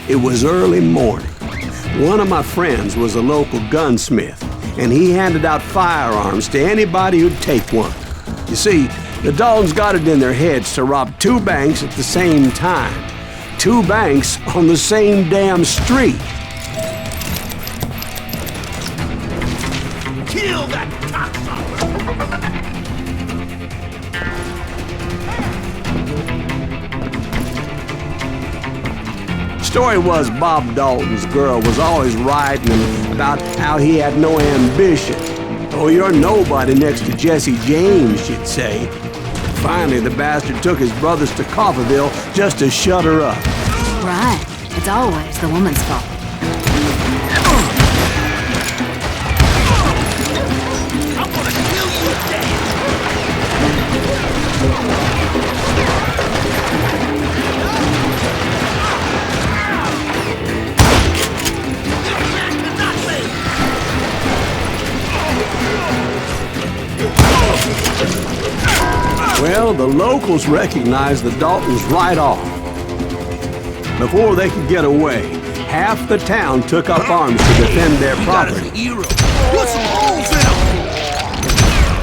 It was early morning. One of my friends was a local gunsmith, and he handed out firearms to anybody who'd take one. You see, the dogs got it in their heads to rob 2 banks at the same time. 2 banks on the same damn street. Kill that cocksucker! Story was Bob Dalton's girl was always writing him about how he had no ambition. Oh, you're nobody next to Jesse James, she'd say. Finally, the bastard took his brothers to Coffeyville just to shut her up. Right. It's always the woman's fault. I'm gonna kill you dead! Well, the locals recognized the Daltons right off. Before they could get away, half the town took up arms to defend their property. Hero. Put some holes in him!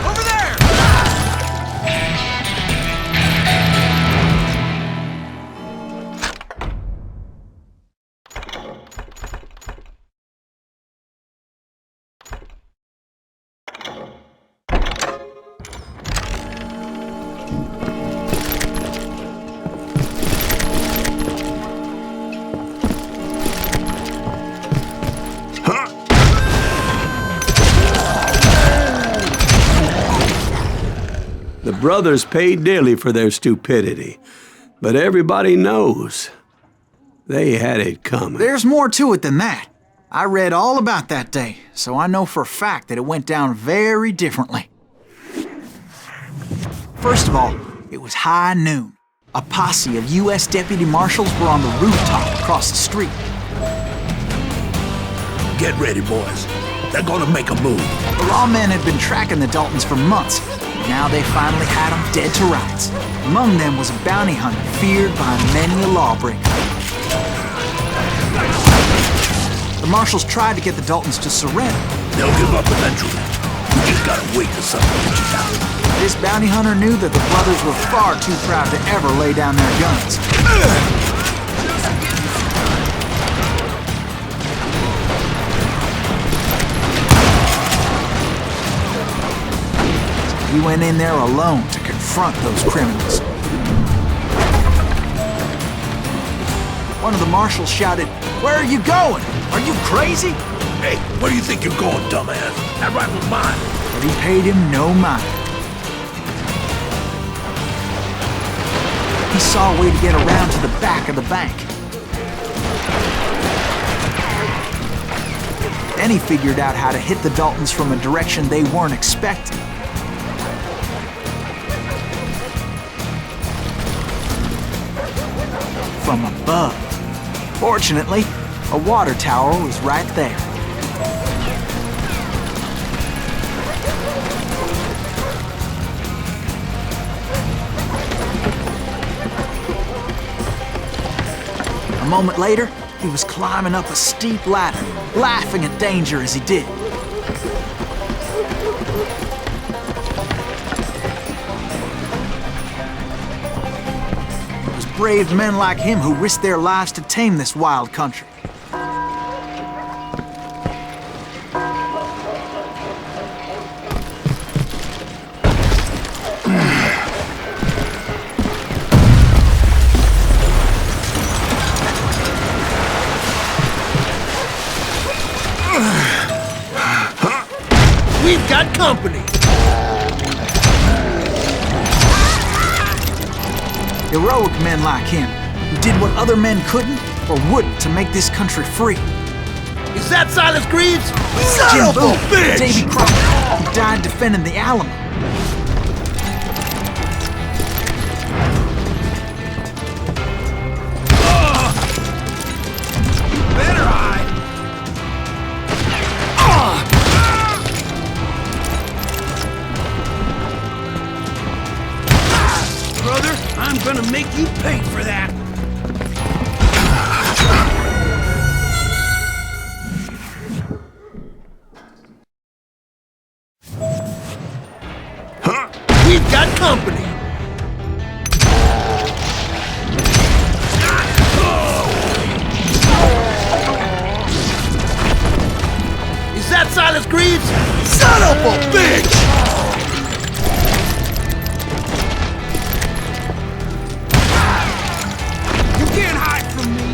Over there! The brothers paid dearly for their stupidity, but everybody knows they had it coming. There's more to it than that. I read all about that day, so I know for a fact that it went down very differently. First of all, it was high noon. A posse of U.S. deputy marshals were on the rooftop across the street. Get ready, boys. They're gonna make a move. The lawmen had been tracking the Daltons for months. Now they finally had them dead to rights. Among them was a bounty hunter feared by many a lawbreaker. The marshals tried to get the Daltons to surrender. They'll give up eventually. You just gotta wait till something gets you down. This bounty hunter knew that the brothers were far too proud to ever lay down their guns. He went in there alone to confront those criminals. One of the marshals shouted, "Where are you going? Are you crazy?" Hey, where do you think you're going, dumbass? That rifle's mine. But he paid him no mind. He saw a way to get around to the back of the bank. Then he figured out how to hit the Daltons from a direction they weren't expecting. From above. Fortunately, a water tower was right there. A moment later, he was climbing up a steep ladder, laughing at danger as he did. It was brave men like him who risked their lives to tame this wild country. We've got company. Heroic men like him, who did what other men couldn't or wouldn't to make this country free. Is that Silas Greaves? Jim Son of a Boone, bitch! Davy Crockett, who died defending the Alamo. Better hide. Brother, I'm gonna make you pay for that. Silas Greaves? Son of a bitch! You can't hide from me!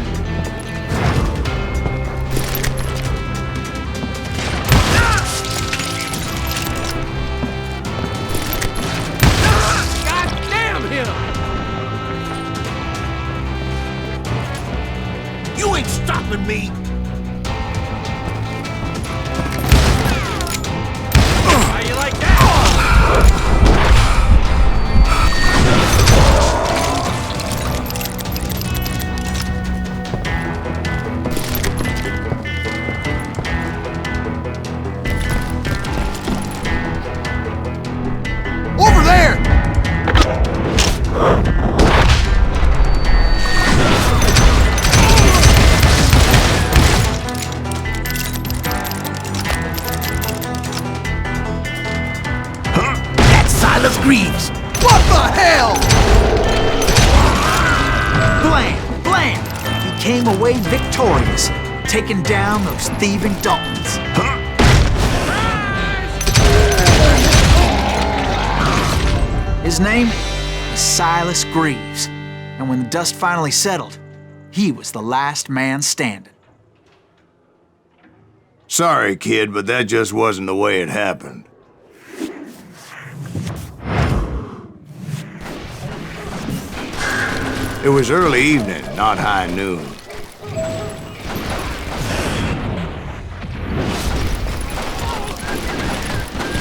God damn him! You ain't stopping me! How you like that? Over there! That's Silas Greaves! What the hell? Blam! Blam! He came away victorious, taking down those thieving Daltons. His name was Silas Greaves, and when the dust finally settled, he was the last man standing. Sorry, kid, but that just wasn't the way it happened. It was early evening, not high noon.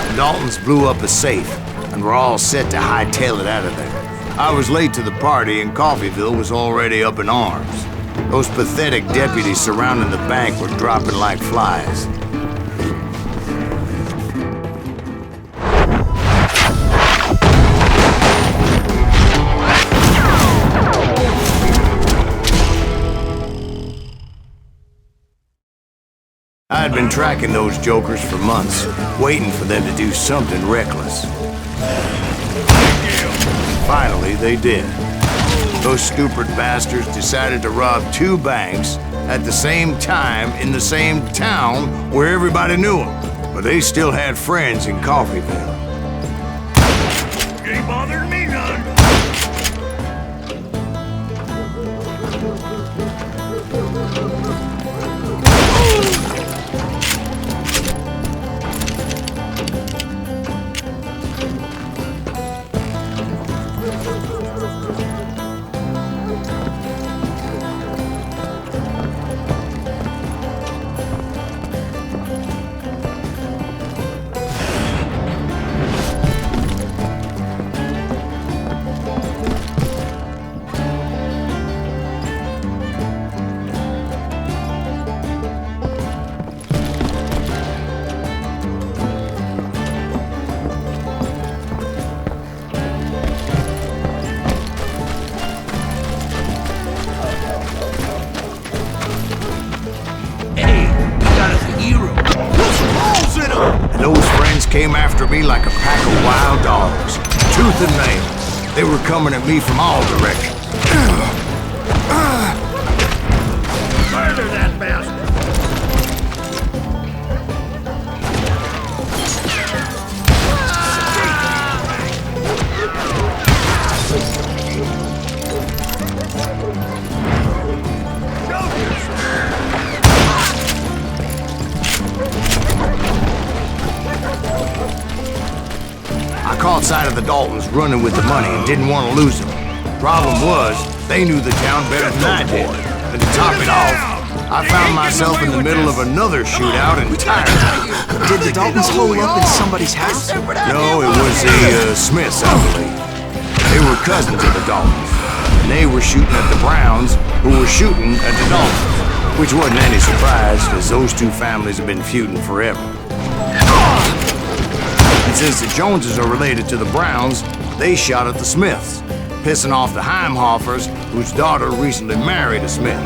The Daltons blew up a safe, and were all set to hightail it out of there. I was late to the party, and Coffeyville was already up in arms. Those pathetic deputies surrounding the bank were dropping like flies. I had been tracking those jokers for months, waiting for them to do something reckless. Finally, they did. Those stupid bastards decided to rob 2 banks at the same time in the same town where everybody knew them. But they still had friends in Coffeyville. Ain't bothering me none. Those friends came after me like a pack of wild dogs, tooth and nail. They were coming at me from all directions. Murder that bastard! I caught sight of the Daltons running with the money and didn't want to lose them. Problem was, they knew the town better than I did. And to top it off, I found myself in the middle of another shootout entirely. Did the Daltons hole up in somebody's house? No, it was the Smiths, I believe. They were cousins of the Daltons. And they were shooting at the Browns, who were shooting at the Daltons. Which wasn't any surprise, because those 2 families have been feuding forever. And since the Joneses are related to the Browns, they shot at the Smiths, pissing off the Heimhoffers, whose daughter recently married a Smith.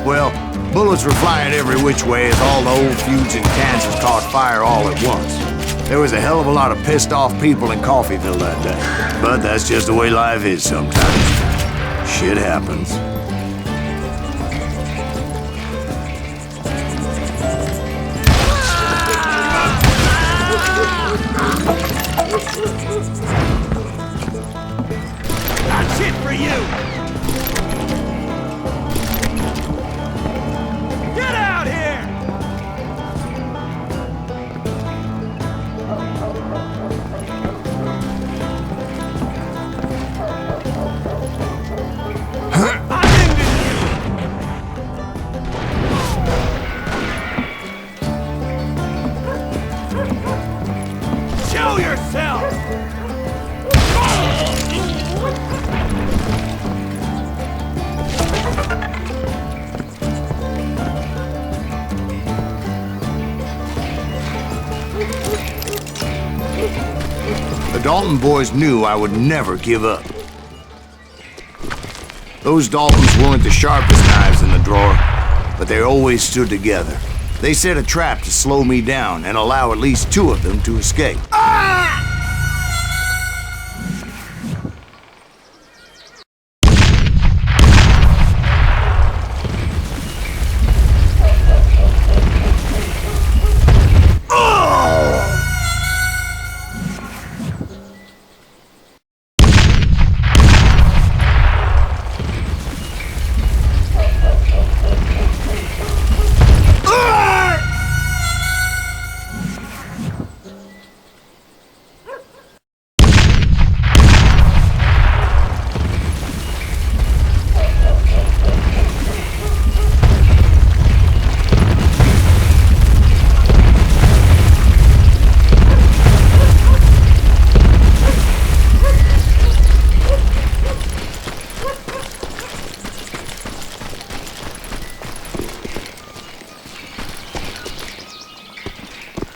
Well, bullets were flying every which way as all the old feuds in Kansas caught fire all at once. There was a hell of a lot of pissed off people in Coffeyville that day. But that's just the way life is sometimes. Shit happens. That's it for you! Get out here! Show yourself! The Dalton boys knew I would never give up. Those Daltons weren't the sharpest knives in the drawer, but they always stood together. They set a trap to slow me down and allow at least two of them to escape.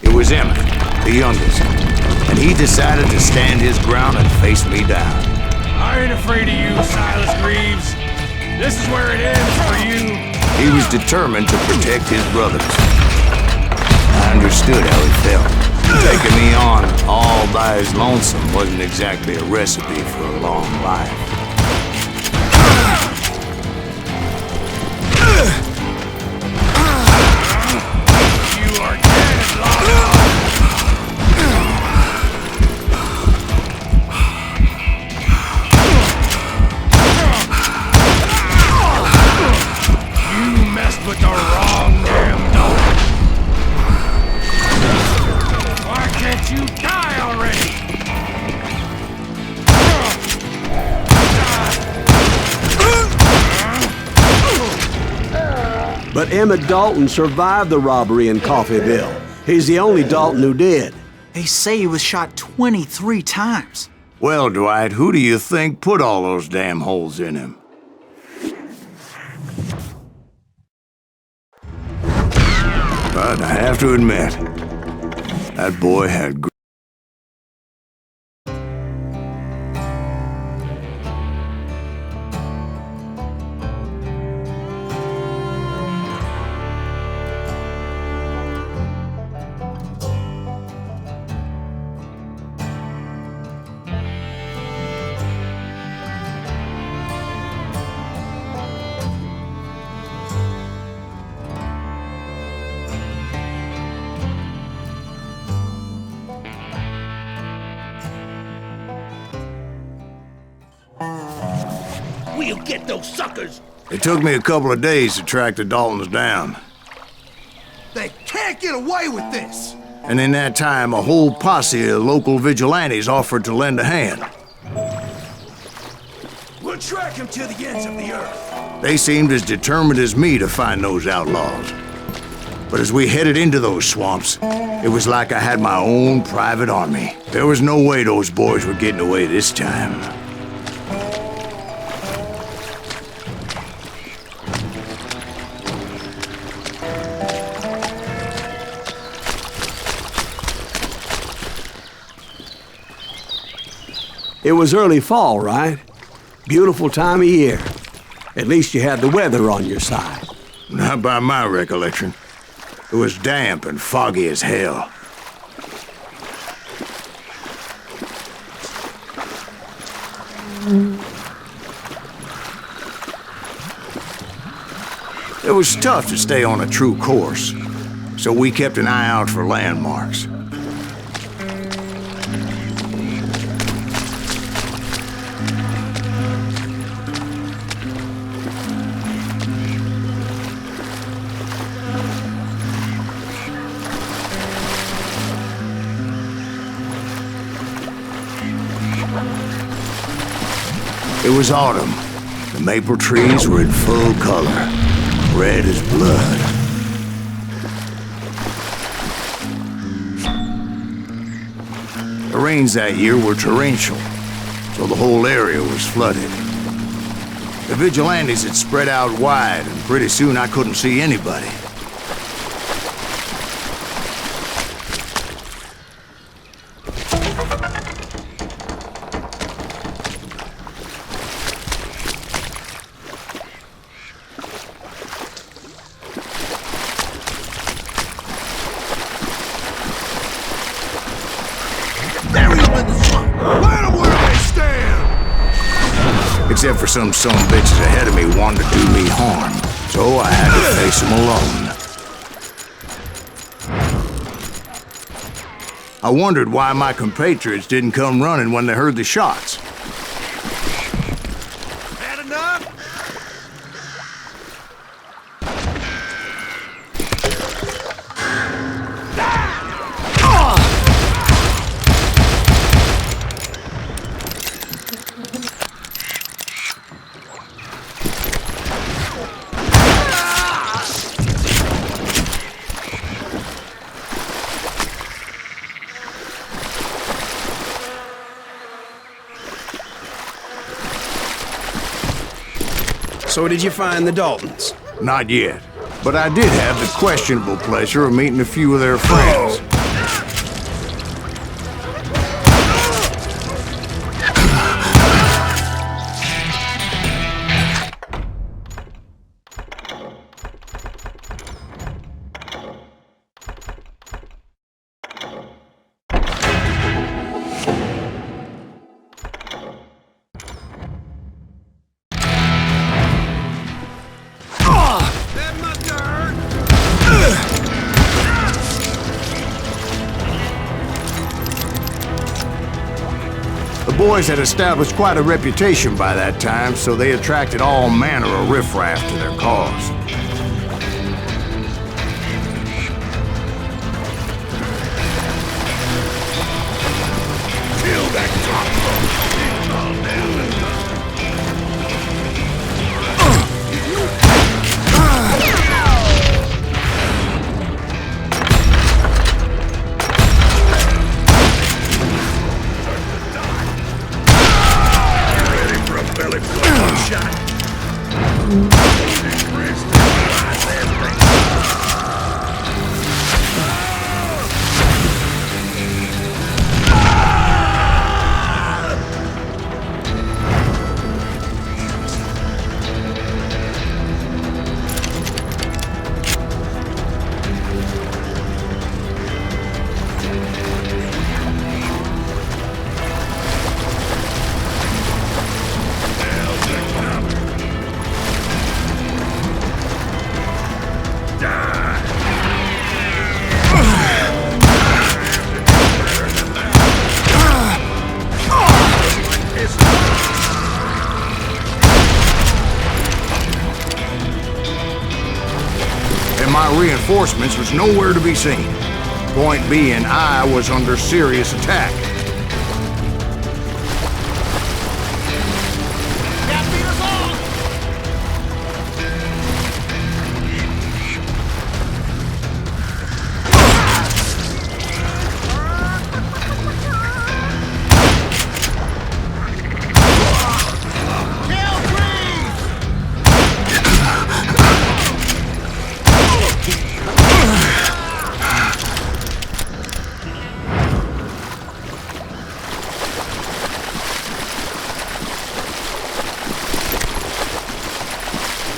It was Emmett, the youngest, and he decided to stand his ground and face me down. I ain't afraid of you, Silas Greaves. This is where it ends for you. He was determined to protect his brothers. I understood how he felt. Taking me on all by his lonesome wasn't exactly a recipe for a long life. You are dead, Lord. You messed with the wrong damn dog. Why can't you die already? But Emmett Dalton survived the robbery in Coffeyville. He's the only Dalton who did. They say he was shot 23 times. Well, Dwight, who do you think put all those damn holes in him? But I have to admit, that boy had We'll get those suckers. It took me a couple of days to track the Daltons down. They can't get away with this. And in that time, a whole posse of local vigilantes offered to lend a hand. We'll track him to the ends of the earth. They seemed as determined as me to find those outlaws. But as we headed into those swamps, it was like I had my own private army. There was no way those boys were getting away this time. It was early fall, right? Beautiful time of year. At least you had the weather on your side. Not by my recollection. It was damp and foggy as hell. It was tough to stay on a true course, so we kept an eye out for landmarks. It was autumn. The maple trees were in full color, red as blood. The rains that year were torrential, so the whole area was flooded. The vigilantes had spread out wide, and pretty soon I couldn't see anybody. Except for some bitches ahead of me wanted to do me harm, so I had to face them alone. I wondered why my compatriots didn't come running when they heard the shots. Had enough? So did you find the Daltons? Not yet, but I did have the questionable pleasure of meeting a few of their friends. The boys had established quite a reputation by that time, so they attracted all manner of riffraff to their cause. Kill that My reinforcements was nowhere to be seen. Point being, I was under serious attack.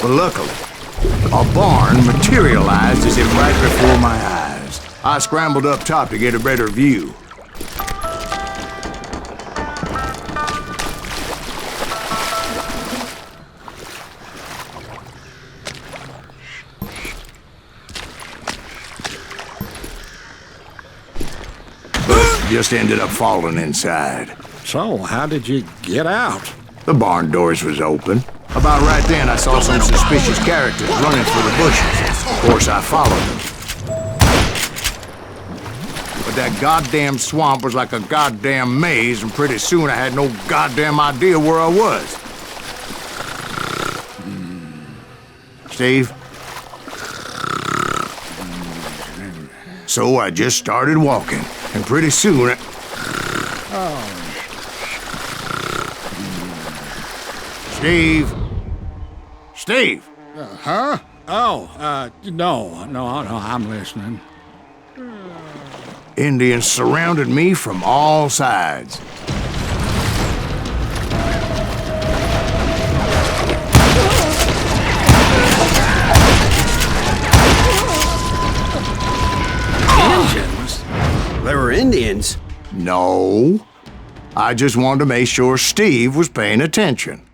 But luckily, a barn materialized as if right before my eyes. I scrambled up top to get a better view. But just ended up falling inside. So, how did you get out? The barn doors was open. About right then, I saw some suspicious characters running for the bushes. Of course, I followed them. But that goddamn swamp was like a goddamn maze, and pretty soon I had no goddamn idea where I was. Steve? So I just started walking, and pretty soon Steve? Steve! Huh? Oh, no, I'm listening. Indians surrounded me from all sides. Indians? There were Indians? No. I just wanted to make sure Steve was paying attention.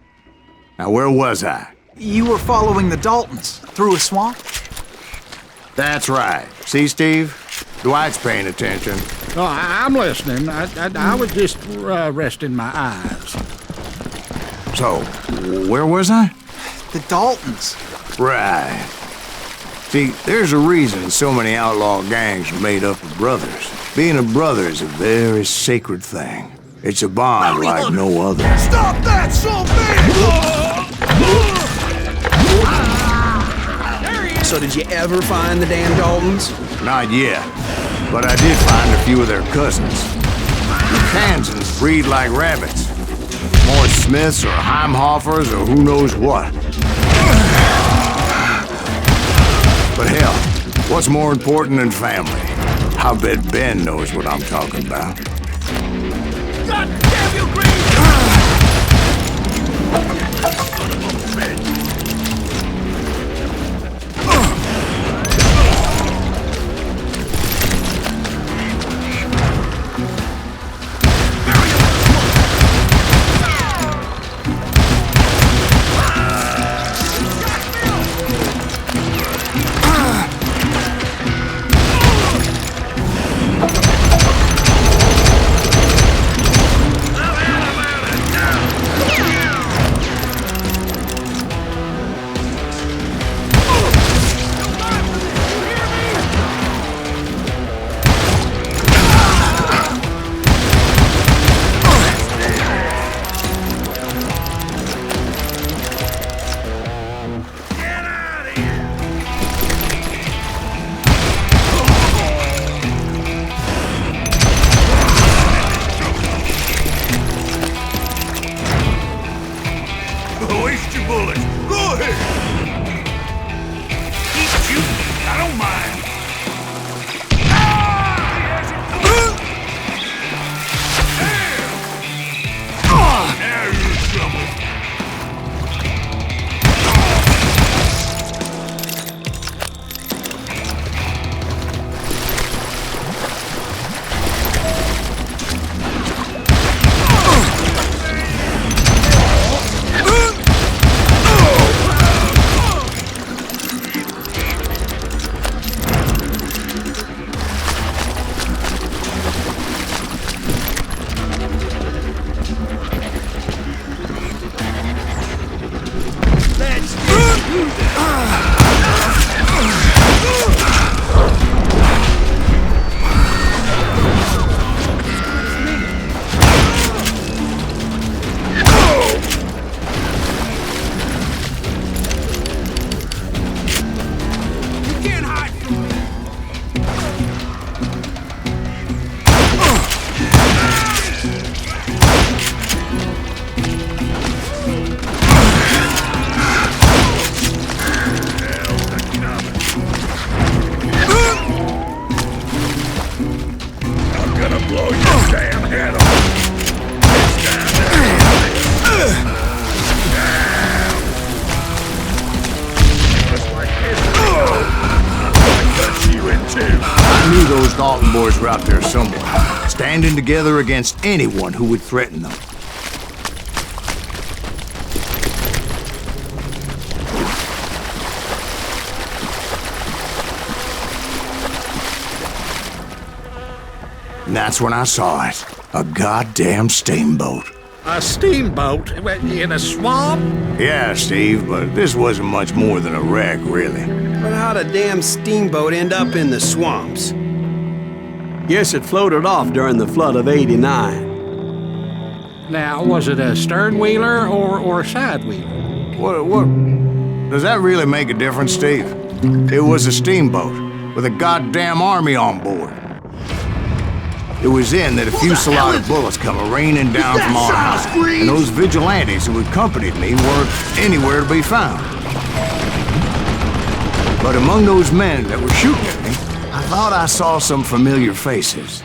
Now, where was I? You were following the Daltons through a swamp? That's right. See, Steve? Dwight's paying attention. Oh, I'm listening. I was just resting my eyes. So, where was I? The Daltons. Right. See, there's a reason so many outlaw gangs are made up of brothers. Being a brother is a very sacred thing. It's a bond like no other. Stop that, so So did you ever find the damn Daltons? Not yet, but I did find a few of their cousins. The Kansans breed like rabbits. More Smiths or Heimhoffers or who knows what. But hell, what's more important than family? I bet Ben knows what I'm talking about. God damn you, Green! Waste your bullets. Go ahead. Keep shooting. I don't mind. Now you're in trouble. I knew those Dalton boys were out there somewhere, standing together against anyone who would threaten them. And that's when I saw it. A goddamn steamboat. A steamboat in a swamp? Yeah, Steve, but this wasn't much more than a wreck, really. But how'd a damn steamboat end up in the swamps? Guess it floated off during the flood of '89. Now, was it a stern wheeler or a side wheeler? Does that really make a difference, Steve? It was a steamboat with a goddamn army on board. It was then that a fusillade of bullets come raining down from on high, and those vigilantes who accompanied me weren't anywhere to be found. But among those men that were shooting at me, I thought I saw some familiar faces.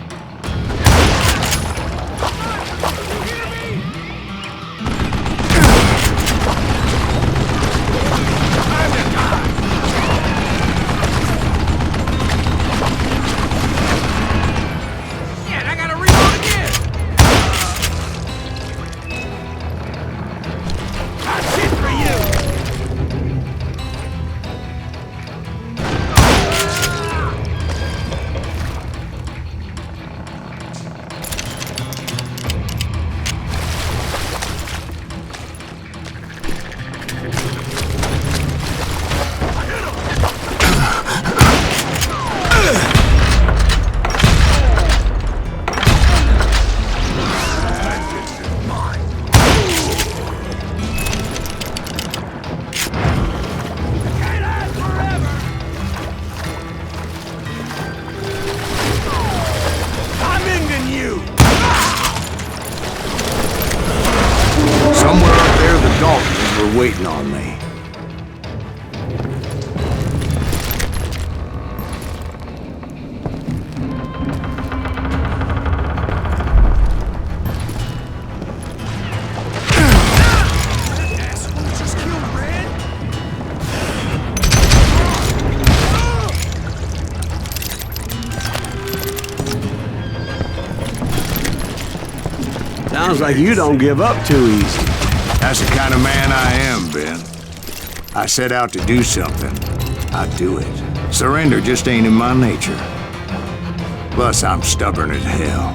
Waiting on me. Sounds like you don't give up too easy. That's the kind of man I am, Ben. I set out to do something. I do it. Surrender just ain't in my nature. Plus, I'm stubborn as hell.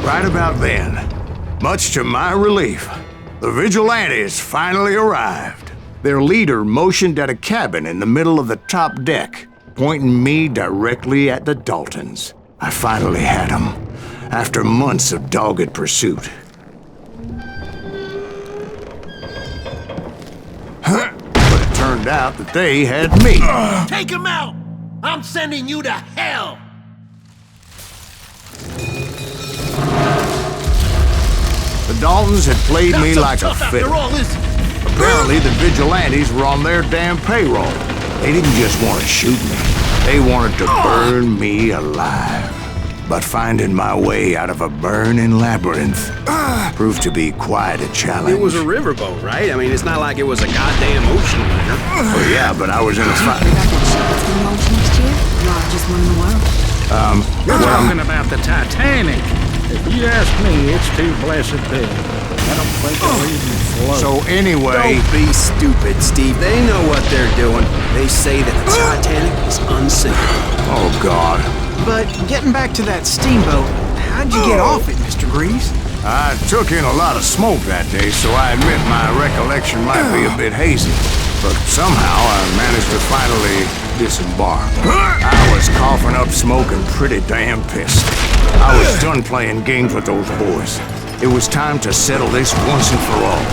Right about then, much to my relief, the vigilantes finally arrived. Their leader motioned at a cabin in the middle of the top deck, pointing me directly at the Daltons. I finally had them, after months of dogged pursuit. But it turned out that they had me. Take him out! I'm sending you to hell! The Daltons had played me like a fiddle. Apparently, the vigilantes were on their damn payroll. They didn't just want to shoot me. They wanted to burn me alive. But finding my way out of a burning labyrinth proved to be quite a challenge. It was a riverboat, right? I mean, it's not like it was a goddamn ocean liner. Oh, yeah, but I was in a fight. That ship that's been launched next year? Largest one in the world. You're talking about the Titanic. If you ask me, it's too blessed big. I don't think it'll even float. So anyway... Don't be stupid, Steve. They know what they're doing. They say that the Titanic is unsinkable. Oh, God. But getting back to that steamboat, how'd you get off it, Mr. Greaves? I took in a lot of smoke that day, so I admit my recollection might be a bit hazy. But somehow I managed to finally disembark. I was coughing up smoke and pretty damn pissed. I was done playing games with those boys. It was time to settle this once and for all.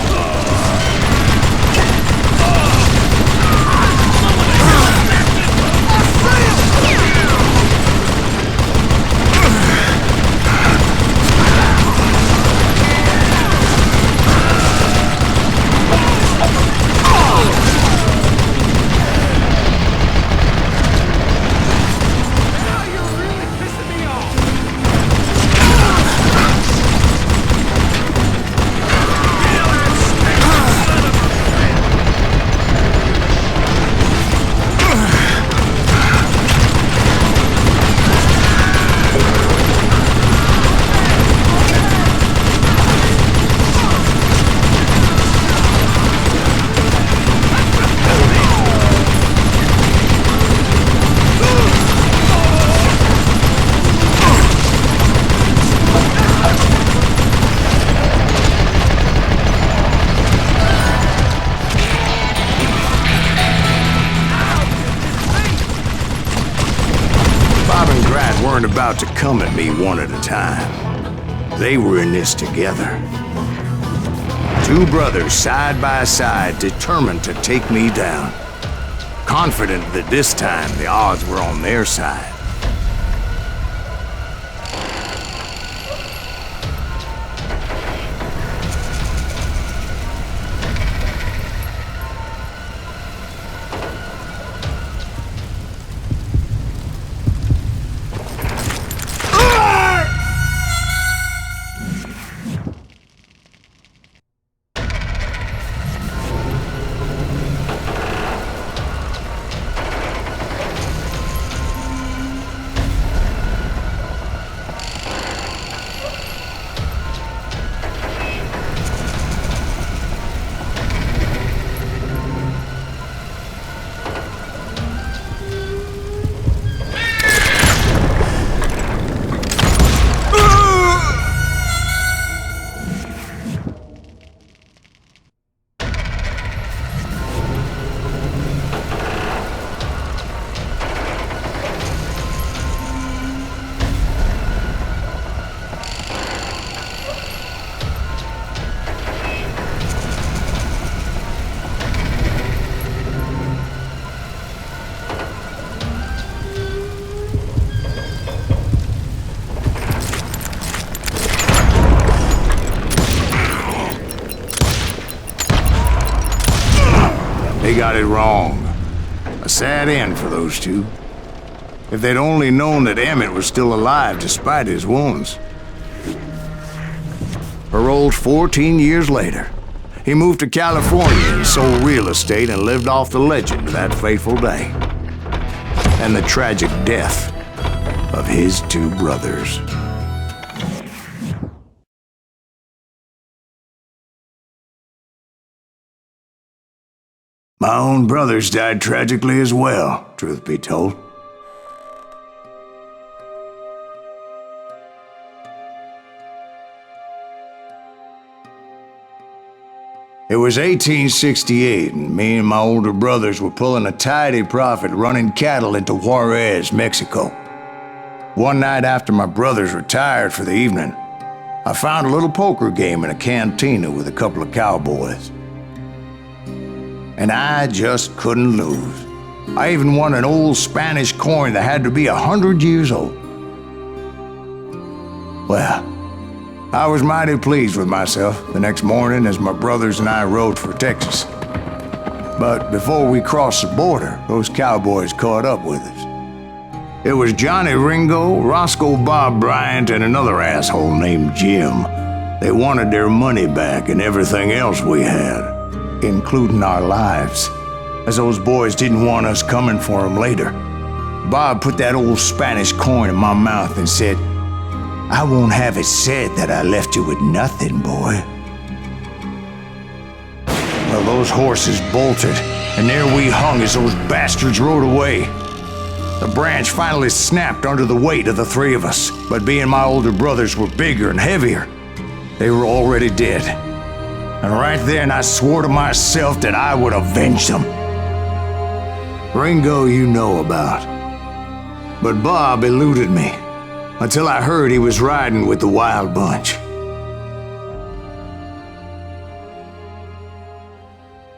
Weren't about to come at me one at a time. They were in this together. Two brothers side by side, determined to take me down. Confident that this time the odds were on their side. They got it wrong. A sad end for those two. If they'd only known that Emmett was still alive despite his wounds. Paroled 14 years later, he moved to California and sold real estate and lived off the legend of that fateful day. And the tragic death of his two brothers. My own brothers died tragically as well, truth be told. It was 1868, and me and my older brothers were pulling a tidy profit running cattle into Juarez, Mexico. One night after my brothers retired for the evening, I found a little poker game in a cantina with a couple of cowboys. And I just couldn't lose. I even won an old Spanish coin that had to be 100 years old. Well, I was mighty pleased with myself the next morning as my brothers and I rode for Texas. But before we crossed the border, those cowboys caught up with us. It was Johnny Ringo, Roscoe Bob Bryant, and another asshole named Jim. They wanted their money back and everything else we had, including our lives, as those boys didn't want us coming for them later. Bob put that old Spanish coin in my mouth and said, "I won't have it said that I left you with nothing, boy." Well, those horses bolted, and there we hung as those bastards rode away. The branch finally snapped under the weight of the three of us, but being my older brothers were bigger and heavier, they were already dead. And right then I swore to myself that I would avenge them. Ringo you know about. But Bob eluded me, until I heard he was riding with the Wild Bunch.